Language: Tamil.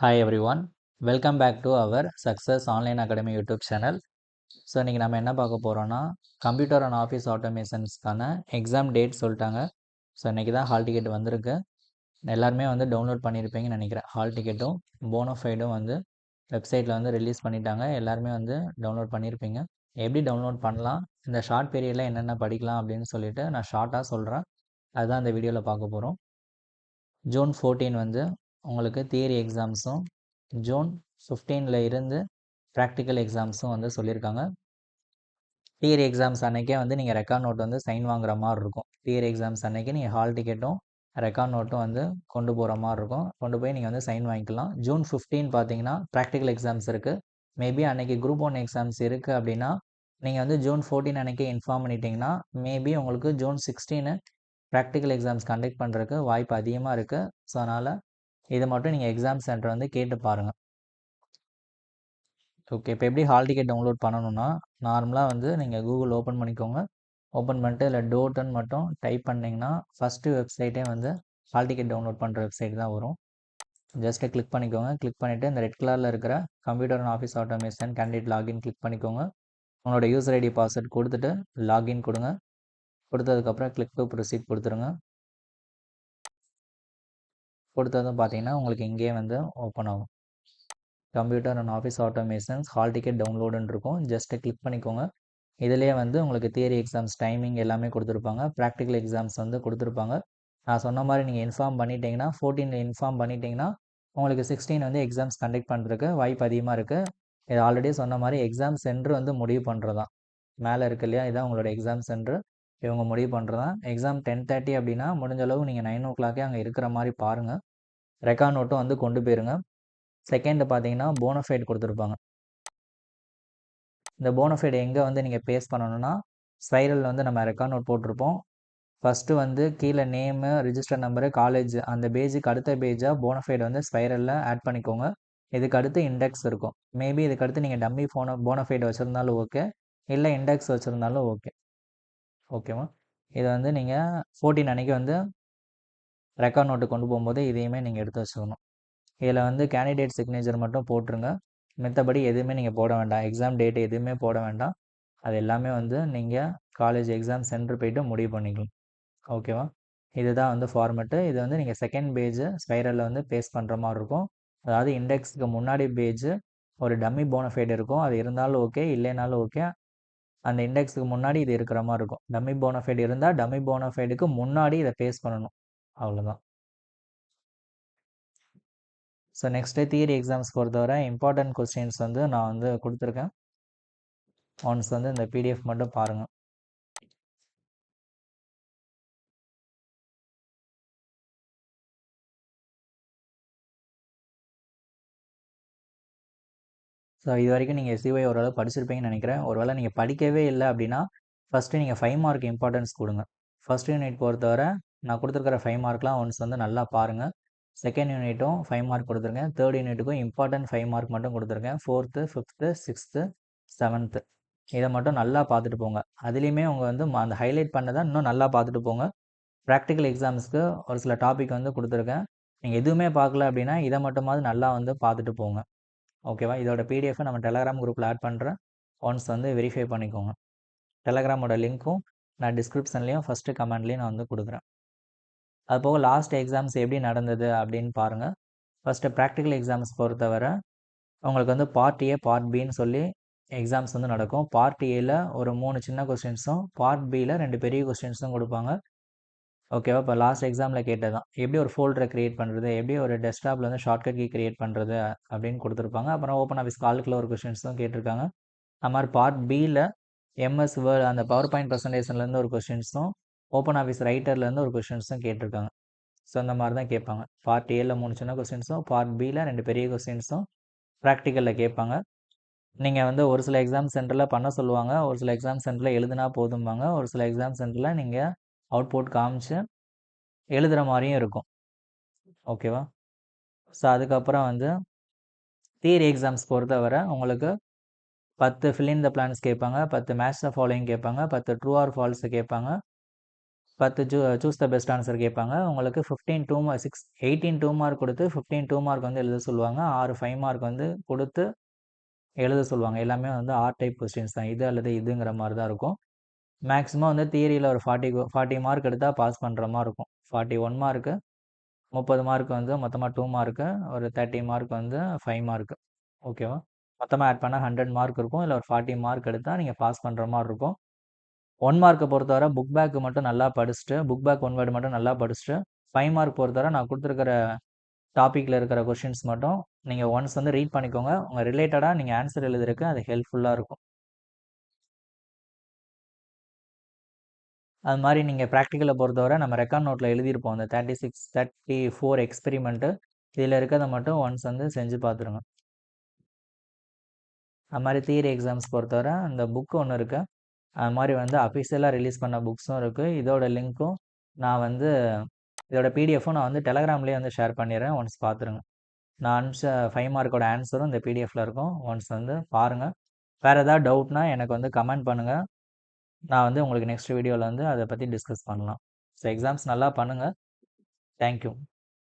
Hi everyone, welcome back to our Success Online Academy YouTube channel. So இன்றைக்கி நம்ம என்ன பார்க்க போகிறோன்னா கம்ப்யூட்டர் அண்ட் ஆஃபீஸ் ஆட்டோமேஷன்ஸ்க்கான எக்ஸாம் டேட் சொல்லிட்டாங்க. ஸோ இன்றைக்கி தான் ஹால் டிக்கெட் வந்திருக்கு. எல்லாருமே வந்து டவுன்லோட் பண்ணியிருப்பீங்கன்னு நினைக்கிறேன். ஹால் டிக்கெட்டும் போனோஃபைடும் வந்து வெப்சைட்டில் வந்து ரிலீஸ் பண்ணிட்டாங்க. எல்லாருமே வந்து டவுன்லோட் பண்ணியிருப்பீங்க. எப்படி டவுன்லோட் பண்ணலாம், இந்த ஷார்ட் பீரியடில் என்னென்ன படிக்கலாம் அப்படின்னு சொல்லிட்டு நான் ஷார்ட்டாக சொல்கிறேன். அதுதான் இந்த வீடியோவில் பார்க்க போகிறோம். ஜூன் 14 வந்து உங்களுக்கு தியரி எக்ஸாம்ஸும், ஜூன் 15ல் இருந்து ப்ராக்டிக்கல் எக்ஸாம்ஸும் வந்து சொல்லியிருக்காங்க. தியரி எக்ஸாம்ஸ் அன்றைக்கே வந்து நீங்கள் ரெக்கார்ட் நோட் வந்து சைன் வாங்குற மாதிரி இருக்கும். தியரி எக்ஸாம்ஸ் அன்றைக்கி நீங்கள் ஹால் டிக்கெட்டும் ரெக்கார்ட் நோட்டும் வந்து கொண்டு போகிற மாதிரி இருக்கும். கொண்டு போய் நீங்கள் வந்து சைன் வாங்கிக்கலாம். ஜூன் 15 பார்த்தீங்கன்னா ப்ராக்டிக்கல் எக்ஸாம்ஸ் இருக்குது. மேபி அன்றைக்கி குரூப் 1 எக்ஸாம்ஸ் இருக்குது அப்படின்னா நீங்கள் வந்து ஜூன் 14 அன்றைக்கி இன்ஃபார்ம் பண்ணிட்டீங்கன்னா மேபி உங்களுக்கு ஜூன் 16 ப்ராக்டிக்கல் எக்ஸாம்ஸ் கண்டக்ட் பண்ணுறதுக்கு வாய்ப்பு அதிகமாக இருக்குது. ஸோ அதனால் இதை மட்டும் நீங்கள் எக்ஸாம் சென்டர் வந்து கேட்டு பாருங்கள். ஓகே, இப்போ எப்படி ஹால் டிக்கெட் டவுன்லோட் பண்ணணும்னா நார்மலாக வந்து நீங்கள் கூகுள் ஓப்பன் பண்ணிக்கோங்க. ஓப்பன் பண்ணிட்டு இல்லை டோட்டன் மட்டும் டைப் பண்ணிங்கன்னா ஃபஸ்ட்டு வெப்சைட்டே வந்து ஹால் டிக்கெட் டவுன்லோட் பண்ணுற வெப்சைட் தான் வரும். ஜஸ்ட்டு கிளிக் பண்ணிக்கோங்க. கிளிக் பண்ணிவிட்டு இந்த ரெட் கலரில் இருக்கிற computer and office automation candidate login click பண்ணிக்கோங்க. உங்களோட யூசர் ஐடி பாஸ்வேர்ட் கொடுத்துட்டு லாகின் கொடுங்க. கொடுத்ததுக்கப்புறம் கிளிக் டு ப்ரொசீட் கொடுத்துருங்க. கொடுத்ததும் பார்த்தீங்கன்னா உங்களுக்கு இங்கேயே வந்து ஓப்பன் ஆகும். Computer and office automations hall ticket டவுன்லோடுன்னு இருக்கும். ஜஸ்ட்டு கிளிக் பண்ணிக்கோங்க. இதிலே வந்து உங்களுக்கு தியரி எக்ஸாம்ஸ் டைமிங் எல்லாமே கொடுத்துருப்பாங்க. ப்ராக்டிக்கல் எக்ஸாம்ஸ் வந்து கொடுத்துருப்பாங்க. நான் சொன்ன மாதிரி நீங்கள் இன்ஃபார்ம் பண்ணிட்டீங்கன்னா 14 இன்ஃபார்ம் பண்ணிட்டீங்கன்னா உங்களுக்கு 16 வந்து எக்ஸாம்ஸ் கண்டக்ட் பண்ணுறதுக்கு வாய்ப்பு அதிகமாக இருக்குது. இது ஆல்ரெடி சொன்ன மாதிரி எக்ஸாம் சென்டர் வந்து முடிவு பண்ணுறது தான். மேலே இருக்கு இல்லையா, இதான் உங்களோட எக்ஸாம் சென்டர். இவங்க முடிவு பண்ணுறது தான். எக்ஸாம் 10:30 அப்படின்னா முடிஞ்ச அளவு நீங்கள் 9 o'clock அங்கே இருக்கிற மாதிரி பாருங்கள். ரெக்கார்ட் நோட்டும் வந்து கொண்டு போயிருங்க. செகண்ட் பார்த்தீங்கன்னா போனஃபைட் கொடுத்துருப்பாங்க. இந்த போனஃபைட் எங்கே வந்து நீங்கள் பேஸ்ட் பண்ணணும்னா ஸ்பைரல் வந்து நம்ம ரெக்கார்ட் நோட் போட்டிருப்போம். ஃபஸ்ட்டு வந்து கீழே நேமு, ரிஜிஸ்டர் நம்பரு, காலேஜ் அந்த பேஜுக்கு அடுத்த பேஜாக போனஃபைட் வந்து ஸ்பைரலில் ஆட் பண்ணிக்கோங்க. இதுக்கு அடுத்து இண்டெக்ஸ் இருக்கும். மேபி இதுக்கு அடுத்து நீங்கள் டம்மி போனஃபைட் வச்சுருந்தாலும் ஓகே, இல்லை இண்டெக்ஸ் வச்சுருந்தாலும் ஓகே. ஓகேவா? இதை வந்து நீங்கள் 14 அன்றைக்கி வந்து ரெக்கார்ட் நோட்டு கொண்டு போகும்போது இதையுமே நீங்கள் எடுத்து வச்சுக்கணும். இதில் வந்து கேண்டிடேட் சிக்னேச்சர் மட்டும் போட்டுருங்க. மற்றபடி எதுவுமே நீங்கள் போட வேண்டாம். எக்ஸாம் டேட் எதுவுமே போட வேண்டாம். அது எல்லாமே வந்து நீங்கள் காலேஜ் எக்ஸாம் சென்டர் போய்ட்டு முடிவு பண்ணிக்கலாம். ஓகேவா? இதுதான் வந்து ஃபார்மெட்டு. இது வந்து நீங்கள் செகண்ட் பேஜு ஸ்பைரலில் வந்து பேஸ்ட் பண்ணுற மாதிரி இருக்கும். அதாவது இண்டெக்ஸுக்கு முன்னாடி பேஜு ஒரு டம்மி போனஃபைட் இருக்கும். அது இருந்தாலும் ஓகே, இல்லைனாலும் ஓகே. அந்த இண்டெக்ஸுக்கு முன்னாடி இது இருக்கிற மாதிரி இருக்கும். டம்மி போனஃபைட் இருந்தால் டம்மி போனஃபைடுக்கு முன்னாடி இதை பேஸ்ட் பண்ணணும். அவ்வளோதான். ஸோ நெக்ஸ்ட்டு தியரி எக்ஸாம்ஸ் பொறுத்தவரை இம்பார்ட்டன்ட் கொஸ்டின்ஸ் வந்து நான் வந்து கொடுத்துருக்கேன். ஒன்ஸ் வந்து இந்த பிடிஎஃப் மட்டும் பாருங்கள். ஸோ இது வரைக்கும் நீங்கள் எஸ்சிஒய் ஓரளவு படிச்சிருப்பீங்கன்னு நினைக்கிறேன். ஒருவேளை நீங்கள் படிக்கவே இல்லை அப்படின்னா ஃபஸ்ட்டு நீங்கள் 5 மார்க் இம்பார்ட்டன்ஸ் கொடுங்க. ஃபஸ்ட் யூனிட் பொறுத்தவரை நான் கொடுத்துருக்கிற 5 மார்க்லாம் ஒன்ஸ் வந்து நல்லா பாருங்கள். செகண்ட் யூனிட்டும் 5 மார்க் கொடுத்துருக்கேன். தேர்ட் யூனிட்டுக்கும் இம்பார்ட்டன்ட் 5 மார்க் மட்டும் கொடுத்துருக்கேன். 4th, 5th, 6th, 7th இதை மட்டும் நல்லா பார்த்துட்டு போங்க. அதுலேயுமே அவங்க வந்து அந்த ஹைலைட் பண்ணதை இன்னும் நல்லா பார்த்துட்டு போங்க. ப்ராக்டிக்கல் எக்ஸாம்ஸ்க்கு ஒரு சில டாபிக் வந்து கொடுத்துருக்கேன். நீங்கள் எதுவுமே பார்க்கல அப்படின்னா இதை மட்டுமாவது நல்லா வந்து பார்த்துட்டு போங்க. ஓகேவா? இதோட பிடிஎஃபை நம்ம டெலகிராம் குரூப்பில் ஆட் பண்ணுறேன். ஒன்ஸ் வந்து வெரிஃபை பண்ணிக்கோங்க. டெலகிராமோட லிங்க்கும் நான் டிஸ்கிரிப்ஷன்லேயும் ஃபஸ்ட்டு கமெண்ட்லேயும் நான் வந்து கொடுக்குறேன். அது போக லாஸ்ட் எக்ஸாம்ஸ் எப்படி நடந்தது அப்படின்னு பாருங்கள். ஃபஸ்ட்டு ப்ராக்டிக்கல் எக்ஸாம்ஸ் பொறுத்தவரை உங்களுக்கு வந்து பார்ட் ஏ, பார்ட் பின்னு சொல்லி எக்ஸாம்ஸ் வந்து நடக்கும். பார்ட் ஏல ஒரு 3 சின்ன கொஸ்டின்ஸும், பார்ட் பியில் 2 பெரிய கொஸ்டின்ஸும் கொடுப்பாங்க. ஓகேவா? இப்போ லாஸ்ட் எக்ஸாமில் கேட்டது தான். எப்படி ஒரு ஃபோல்டரை க்ரியேட் பண்ணுறது, எப்படி ஒரு டெஸ்க்டாப்பில் வந்து ஷார்ட்கட் கீ க்ரியேட் பண்ணுறது அப்படின்னு கொடுத்துருப்பாங்க. அப்புறம் ஓப்பன் ஆஃபீஸ் கால்குல ஒரு கொஸ்டின்ஸும் கேட்டிருக்காங்க. அது மாதிரி பார்ட் பியில் எம்எஸ் வேர்ட் அந்த பவர் பாயிண்ட் ப்ரெசன்டேஷன்லேருந்து ஒரு கொஸ்டின்ஸும், ஓப்பன் ஆஃபீஸ் ரைட்டர்லேருந்து ஒரு கொஸ்டின்ஸும் கேட்டிருக்காங்க. ஸோ அந்த மாதிரி தான் கேட்பாங்க. பார்ட் ஏல 3 சின்ன கொஸ்டின்ஸும், பார்ட் பியில் 2 பெரிய கொஸ்டின்ஸும் ப்ராக்டிக்கலில் கேட்பாங்க. நீங்கள் வந்து ஒரு சில எக்ஸாம் சென்டரில் பண்ண சொல்லுவாங்க, ஒரு சில எக்ஸாம் சென்டரில் எழுதுனா போதும்பாங்க, ஒரு சில எக்ஸாம் சென்டரில் நீங்கள் அவுட்புட் காமிச்சு எழுதுகிற மாதிரியும் இருக்கும். ஓகேவா? ஸோ அதுக்கப்புறம் வந்து தியரி எக்ஸாம்ஸ் பொறுத்தவரை உங்களுக்கு 10 ஃபில் இன் த பிளான்ஸ் கேட்பாங்க, 10 மேட்ச் த ஃபாலோயிங் கேட்பாங்க, 10 ட்ரூ ஆர் ஃபால்ஸ் கேட்பாங்க, 10 சூஸ் த பெஸ்ட் ஆன்சர் கேட்பாங்க. உங்களுக்கு 15 2 மார்க் 18 2 மார்க் கொடுத்து 15 2 மார்க் வந்து எழுத சொல்லுவாங்க. 6 5 மார்க் வந்து கொடுத்து எழுத சொல்லுவாங்க. எல்லாமே வந்து ஆர் டைப் கொஸ்டின்ஸ் தான். இது அல்லது இதுங்கிற மாதிரி தான் இருக்கும். மேக்ஸிமம் வந்து தியரியில் ஒரு 40 மார்க் எடுத்தால் பாஸ் பண்ணுற மாதிரி இருக்கும். 41 மார்க்கு 30 மார்க் வந்து மொத்தமாக 2 மார்க்கு, ஒரு 30 மார்க் வந்து 5 மார்க்கு. ஓகேவா? மொத்தமாக ஆட் பண்ணால் 100 மார்க் இருக்கும். இல்லை ஒரு 40 மார்க் எடுத்தால் நீங்கள் பாஸ் பண்ணுற மாதிரி இருக்கும். 1 மார்க்கை பொறுத்தவரை புக் பேக்கு மட்டும் நல்லா படிச்சுட்டு, புக் பேக் 1 வேர்டு மட்டும் நல்லா படிச்சுட்டு, 5 மார்க் பொறுத்தவரை நான் கொடுத்துருக்கிற டாப்பிக்கில் இருக்கிற கொஷின்ஸ் மட்டும் நீங்கள் ஒன்ஸ் வந்து ரீட் பண்ணிக்கோங்க. உங்கள் ரிலேட்டடாக நீங்கள் ஆன்சர் எழுதுறதுக்கு அது ஹெல்ப்ஃபுல்லாக இருக்கும். அது மாதிரி நீங்கள் ப்ராக்டிக்கலை பொறுத்தவரை நம்ம ரெக்கார்ட் நோட்டில் எழுதியிருப்போம். அந்த 34 எக்ஸ்பெரிமெண்ட்டு இதில் இருக்கிறத மட்டும் ஒன்ஸ் வந்து செஞ்சு பார்த்துருங்க. அது மாதிரி தியரி எக்ஸாம்ஸ் பொறுத்தவரை அந்த புக்கு ஒன்று இருக்குது. அது மாதிரி வந்து அஃபிஷியலாக ரிலீஸ் பண்ண புக்ஸும் இருக்குது. இதோட லிங்க்கும் நான் வந்து இதோட பிடிஎஃப்பும் நான் வந்து டெலகிராம்லேயே வந்து ஷேர் பண்ணிடுறேன். ஒன்ஸ் பார்த்துருங்க. நான் அனுப்பிச்ச 5 மார்க்கோட ஆன்சரும் இந்த பிடிஎஃப்பில் இருக்கும். ஒன்ஸ் வந்து பாருங்கள். வேறு ஏதாவது டவுட்னா எனக்கு வந்து கமெண்ட் பண்ணுங்கள். நான் வந்து உங்களுக்கு நெக்ஸ்ட் வீடியோவில் வந்து அதை பற்றி டிஸ்கஸ் பண்ணலாம். ஸோ எக்ஸாம்ஸ் நல்லா பண்ணுங்கள். தேங்க்யூ.